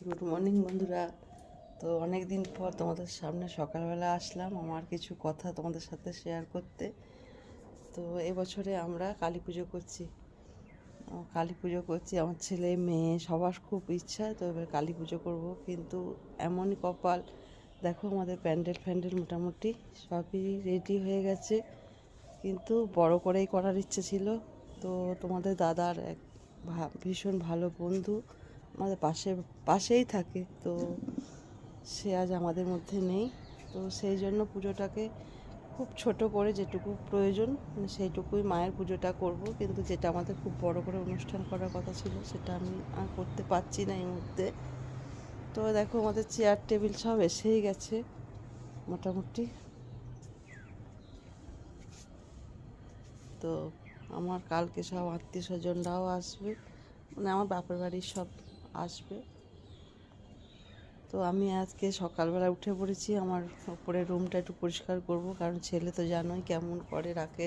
Good morning বন্ধুরা। তো অনেক দিন পর তোমাদের সামনে সকালবেলা আসলাম আমার কিছু কথা তোমাদের সাথে শেয়ার করতে। তো এবছরে আমরা কালী পুজো করছি। আমার ছেলে মেয়ে সবার খুব ইচ্ছা, তো এবার কালী পুজো করবো। কিন্তু এমনই কপাল, দেখো আমাদের প্যান্ডেল মোটামুটি সবই রেডি হয়ে গেছে, কিন্তু বড় করেই করার ইচ্ছে ছিল। তো তোমাদের দাদার এক ভীষণ ভালো বন্ধু আমাদের পাশেই থাকে, তো সে আজ আমাদের মধ্যে নেই। তো সেই জন্য পুজোটাকে খুব ছোট করে যেটুকু প্রয়োজন সেইটুকুই মায়ের পুজোটা করব। কিন্তু যেটা আমাদের খুব বড় করে অনুষ্ঠান করার কথা ছিল সেটা আমি আর করতে পারছি না এই মুহূর্তে। তো দেখো আমাদের চেয়ার টেবিল সব এসেই গেছে মোটামুটি। তো আমার কালকে সব আত্মীয় স্বজনরাও আসবে, মানে আমার বাপের বাড়ির সব আসবে। তো আমি আজকে সকালবেলা উঠে পড়েছি, আমার উপরের রুমটা একটু পরিষ্কার করব, কারণ ছেলে তো জানোই কেমন করে রাখে,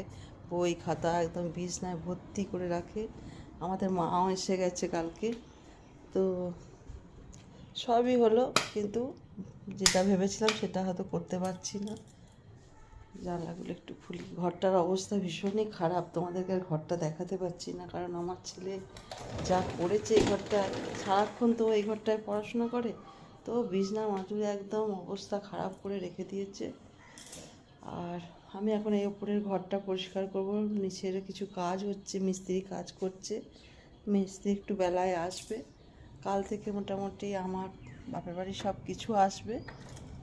বই খাতা একদম বিছনায় ভর্তি করে রাখে। আমাদের মাও এসে গেছে কালকে। তো সবই হলো, কিন্তু যেটা ভেবেছিলাম সেটা হয়তো করতে পারছি না। জানলাগুলো একটু খুলি, ঘরটার অবস্থা ভীষণই খারাপ, তোমাদেরকে আর ঘরটা দেখাতে পারছি না, কারণ আমার ছেলে যা করেছে এই ঘরটায়। সারাক্ষণ তো এই ঘরটায় পড়াশোনা করে, তো বিছনা মাদুরে একদম অবস্থা খারাপ করে রেখে দিয়েছে। আর আমি এখন এই উপরের ঘরটা পরিষ্কার করব। নিচের কিছু কাজ হচ্ছে, মিস্ত্রি কাজ করছে, মিস্ত্রি একটু বেলায় আসবে। কাল থেকে মোটামুটি আমার বাপের বাড়ি সব কিছু আসবে,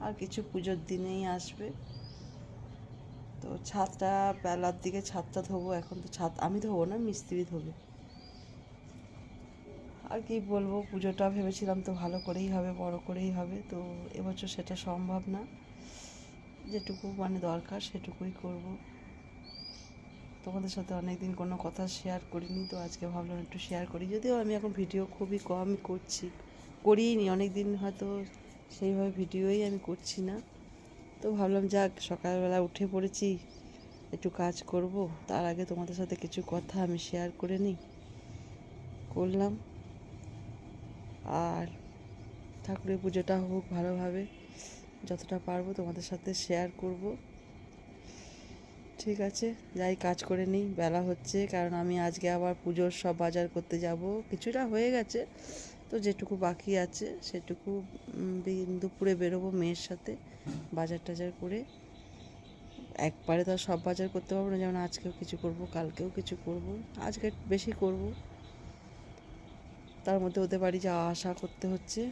আর কিছু পুজোর দিনেই আসবে। তো ছাদটা বেলার দিকে ছাদটা ধোবো, এখন তো ছাদ আমি ধোবো না, মিস্ত্রি ধোবে। আর কি বলবো, পুজোটা ভেবেছিলাম তো ভালো করেই হবে, বড় করেই হবে, তো এবছর সেটা সম্ভব না। যেটুকু মানে দরকার সেটুকুই করব। তোমাদের সাথে অনেক দিন কোনো কথা শেয়ার করিনি, তো আজকে ভাবলাম একটু শেয়ার করি। যদিও আমি এখন ভিডিও খুবই কমই করিনি অনেক দিন, হয়তো সেইভাবে ভিডিওই আমি করছি না। তো ভাবলাম যাক, সকালবেলা উঠে পড়েছি, একটু কাজ করব, তার আগে তোমাদের সাথে কিছু কথা আমি শেয়ার করে নিই। করলাম। আর ঠাকুরের পুজোটা হোক ভালোভাবে, যতটা পারবো তোমাদের সাথে শেয়ার করব। ঠিক আছে, যাই কাজ করে নিই, বেলা হচ্ছে, কারণ আমি আজকে আবার পুজোর সব বাজার করতে যাব। কিছুটা হয়ে গেছে, তো যেটুকু বাকি আছে সেটুকু দুপুরে বেরোবো মেয়ের সাথে বাজার টাজার করে। একবারে তো আর সব বাজার করতে পারবো না, যেমন আজকেও কিছু করব, কালকেও কিছু করব, আজকে বেশি করব। তার মধ্যে ওদের বাড়ি যাওয়া আসা করতে হচ্ছে,